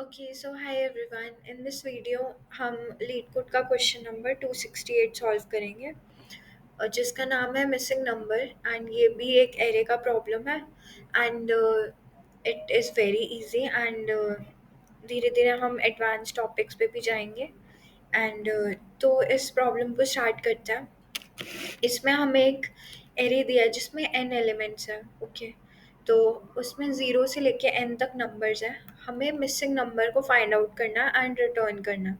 Okay, so hi everyone. In this video हम leet code का question number 268 solve करेंगे और जिसका नाम है मिसिंग नंबर एंड ये भी एक एरे का प्रॉब्लम है and it is very easy and धीरे धीरे हम एडवांस टॉपिक्स पे भी जाएंगे एंड तो इस प्रॉब्लम को स्टार्ट करते हैं। इसमें हमें एक एरे दिया है जिसमें n एलिमेंट्स हैं। ओके, तो उसमें ज़ीरो से लेके n तक नंबर्स हैं। हमें मिसिंग नंबर को फाइंड आउट करना एंड रिटर्न करना।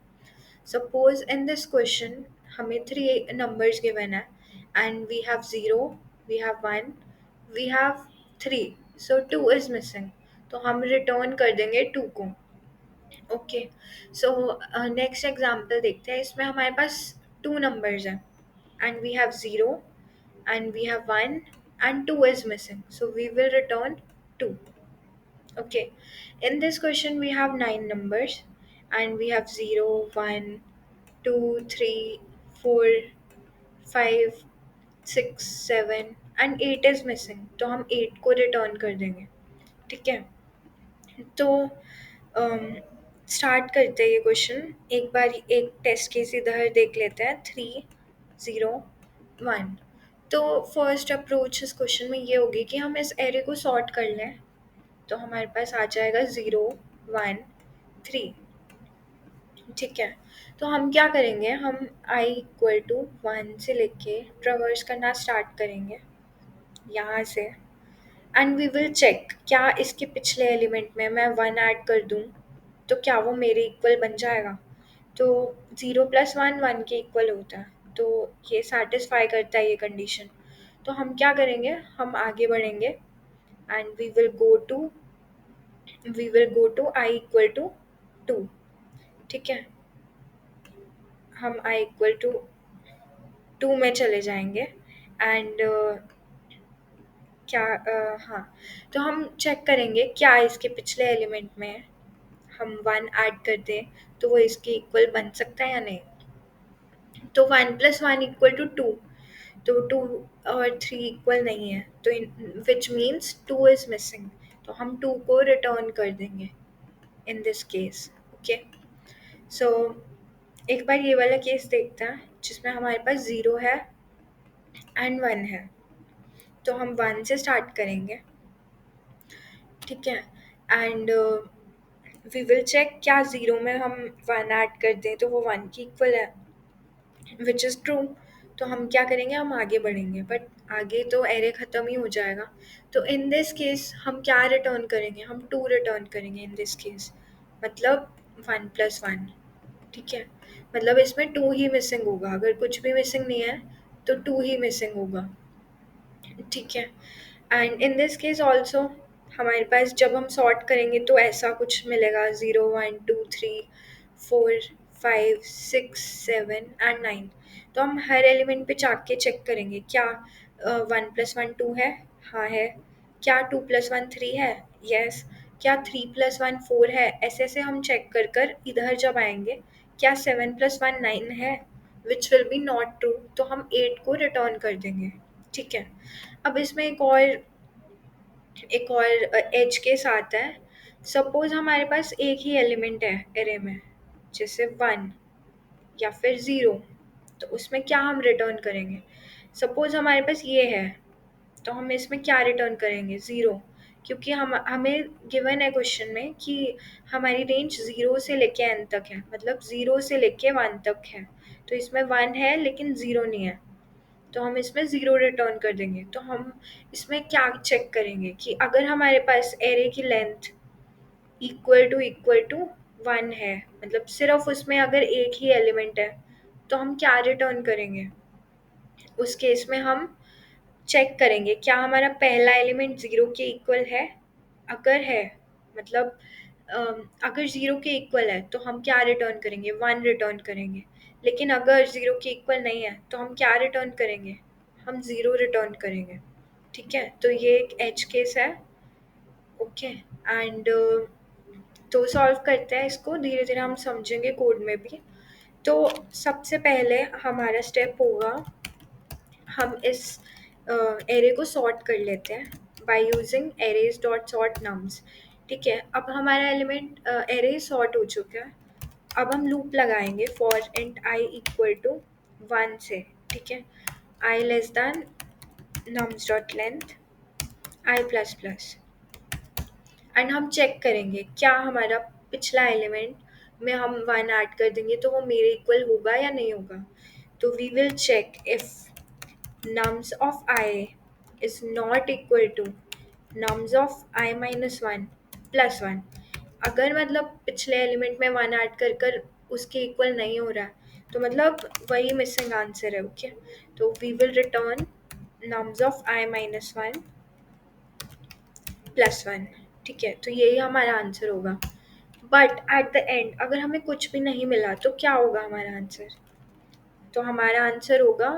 सपोज इन दिस क्वेश्चन हमें थ्री नंबर्स गिवन है and we have zero, we have one, we have three, so two is missing. तो हम रिटर्न कर देंगे टू को। ओके, सो नेक्स्ट एग्जांपल देखते हैं। इसमें हमारे पास टू नंबर्स हैं and we have 0 and we have 1 and 2 is missing, so we will return 2. Okay, in this question we have 9 numbers and we have 0, 1, 2, 3, 4, 5, 6, 7 and 8 is missing, तो हम 8 को return कर देंगे। ठीक है, तो स्टार्ट करते हैं ये क्वेश्चन। एक बार एक टेस्ट केस इधर देख लेते हैं। 3, 0, 1। तो फर्स्ट अप्रोच इस क्वेश्चन में ये होगी कि हम इस एरे को सॉर्ट कर लें। तो हमारे पास आ जाएगा 0, 1, 3। ठीक है, तो हम क्या करेंगे, हम i = 1 से लेके ट्रेवर्स करना स्टार्ट करेंगे यहाँ से एंड वी विल चेक क्या इसके पिछले एलिमेंट में मैं 1 ऐड कर दूँ तो क्या वो मेरे इक्वल बन जाएगा। तो 0 + 1 1 के इक्वल होता है, तो ये सेटिस्फाई करता है ये कंडीशन। तो हम क्या करेंगे, हम आगे बढ़ेंगे and we will go to i = 2। ठीक है, हम i = 2 में चले जाएंगे एंड हाँ, तो हम चेक करेंगे क्या इसके पिछले एलिमेंट में है। हम 1 ऐड कर दें तो वो इसके इक्वल बन सकता है या नहीं। तो 1 + 1 = 2, तो 2 और 3 इक्वल नहीं है, तो विच मीन्स 2 इज मिसिंग। तो हम 2 को रिटर्न कर देंगे इन दिस केस। ओके, सो एक बार ये वाला केस देखते हैं जिसमें हमारे पास 0 है एंड 1 है। तो हम 1 से स्टार्ट करेंगे। ठीक है, एंड वी विल चेक क्या 0 में हम 1 ऐड कर दें तो वो 1 की इक्वल है, विच इज़ ट्रू। तो हम क्या करेंगे, हम आगे बढ़ेंगे, बट आगे तो एरे ख़त्म ही हो जाएगा। तो इन दिस केस हम क्या रिटर्न करेंगे, हम 2 रिटर्न करेंगे इन दिस केस, मतलब 1 + 1। ठीक है, मतलब इसमें 2 ही मिसिंग होगा, अगर कुछ भी मिसिंग नहीं है तो 2 ही मिसिंग होगा। ठीक है, and in this case also हमारे पास जब हम सॉर्ट करेंगे तो ऐसा कुछ मिलेगा 0 1 2 3 4 5 6 7 एंड 9। तो हम हर एलिमेंट पे जाके चेक करेंगे क्या 1 + 1 2 है, हाँ है। क्या 2 + 1 3 है, यस। क्या 3 + 1 4 है, ऐसे ऐसे हम चेक कर कर इधर जब आएंगे क्या 7 + 1 9 है, which will be not true, तो हम 8 को रिटर्न कर देंगे। ठीक है, अब इसमें एक और एज के साथ है। सपोज हमारे पास एक ही एलिमेंट है एरे में, जैसे 1 या फिर 0, तो उसमें क्या हम रिटर्न करेंगे। सपोज हमारे पास ये है, तो हम इसमें क्या रिटर्न करेंगे, 0, क्योंकि हमें गिवन है क्वेश्चन में कि हमारी रेंज 0 से लेके n तक है, मतलब 0 से लेके 1 तक है। तो इसमें 1 है लेकिन 0 नहीं है, तो हम इसमें 0 रिटर्न कर देंगे। तो हम इसमें क्या चेक करेंगे कि अगर हमारे पास एरे की लेंथ इक्वल टू 1 है, मतलब सिर्फ उसमें अगर एक ही एलिमेंट है, तो हम क्या रिटर्न करेंगे। उस केस में हम चेक करेंगे क्या हमारा पहला एलिमेंट 0 के इक्वल है। अगर है, मतलब अगर 0 के इक्वल है तो हम क्या रिटर्न करेंगे, 1 रिटर्न करेंगे। लेकिन अगर 0 के इक्वल नहीं है तो हम क्या रिटर्न करेंगे, हम 0 रिटर्न करेंगे। ठीक है, तो ये एक एज केस है। ओके, एंड तो सॉल्व करते हैं इसको, धीरे धीरे हम समझेंगे कोड में भी। तो सबसे पहले हमारा स्टेप होगा, हम इस एरे को सॉर्ट कर लेते हैं बाय यूजिंग arrays.sort nums। ठीक है, अब हमारा एलिमेंट एरे सॉर्ट हो चुका है। अब हम लूप लगाएंगे for int i equal to 1 से। ठीक है, i less than nums dot length i plus plus, and हम चेक करेंगे क्या हमारा पिछला एलिमेंट में हम 1 ऐड कर देंगे तो वो मेरे इक्वल होगा या नहीं होगा। तो we will check if nums of I is not equal to nums of I minus 1 plus 1। अगर मतलब पिछले एलिमेंट में 1 ऐड कर कर उसके इक्वल नहीं हो रहा है तो मतलब वही मिसिंग आंसर है। ओके, तो we will return nums of I minus 1 plus 1। ठीक है, तो यही हमारा आंसर होगा। बट एट द एंड अगर हमें कुछ भी नहीं मिला तो क्या होगा हमारा आंसर? तो हमारा आंसर होगा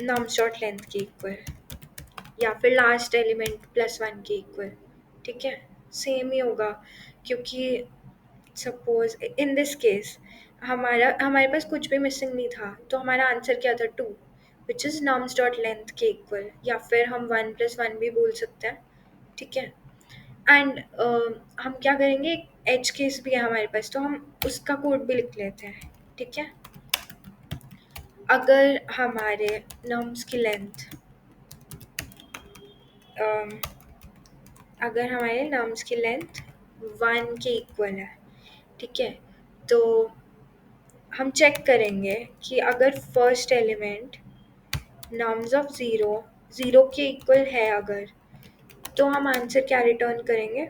नम्स डॉट लेंथ के इक्वल या फिर लास्ट एलिमेंट प्लस 1 के इक्वल। ठीक है, सेम ही होगा, क्योंकि सपोज इन दिस केस हमारे पास कुछ भी मिसिंग नहीं था तो हमारा आंसर क्या था? 2, which is nums dot length के इक्वल, या फिर हम 1 प्लस 1 भी बोल सकते हैं। ठीक है, एंड हम क्या करेंगे, एज केस भी है हमारे पास तो हम उसका कोड भी लिख लेते हैं। ठीक है, अगर हमारे नम्स की लेंथ अगर हमारे नम्स की लेंथ 1 के इक्वल है, ठीक है, तो हम चेक करेंगे कि अगर first element nums of zero के इक्वल है अगर, तो हम आंसर क्या रिटर्न करेंगे?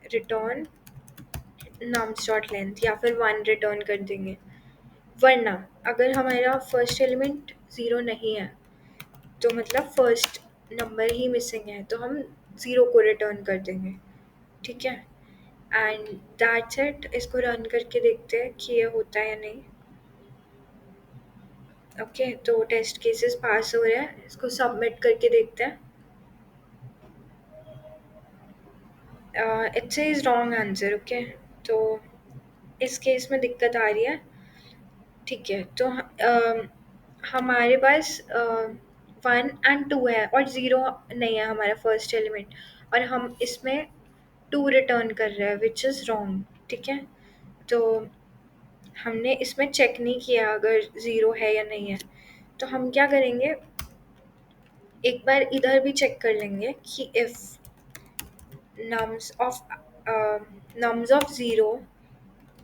रिटर्न नम्स डॉट लेंथ या फिर 1 रिटर्न कर देंगे। वरना अगर हमारा फर्स्ट एलिमेंट 0 नहीं है तो मतलब फर्स्ट नंबर ही मिसिंग है तो हम 0 को रिटर्न कर देंगे। ठीक है, एंड दैट्स इट। इसको रन करके देखते हैं कि ये होता है या नहीं। ओके, तो टेस्ट केसेस पास हो रहे हैं, इसको सबमिट करके देखते हैं। It says wrong answer. Okay, तो इस केस में दिक्कत आ रही है। ठीक है, तो हमारे पास 1 और 2 है और 0 नहीं है हमारा फर्स्ट एलिमेंट, और हम इसमें 2 रिटर्न कर रहे हैं विच इज़ रॉन्ग। ठीक है, तो हमने इसमें चेक नहीं किया अगर 0 है या नहीं है। तो हम क्या करेंगे, एक बार इधर भी चेक कर लेंगे कि if nums of nums of zero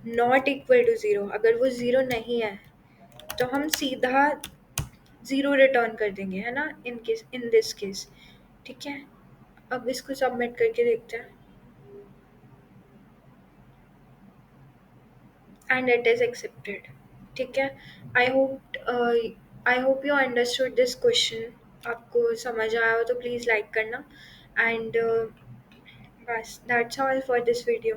not equal to zero, अगर वो 0 नहीं है तो हम सीधा 0 रिटर्न कर देंगे, है ना, इन दिस केस। ठीक है, अब इसको सबमिट करके देखते हैं, एंड इट इज़ एक्सेप्टेड। ठीक है, I hope I hope you understood this question. आपको समझ आया हो तो प्लीज़ लाइक करना, एंड बस that's all for this video.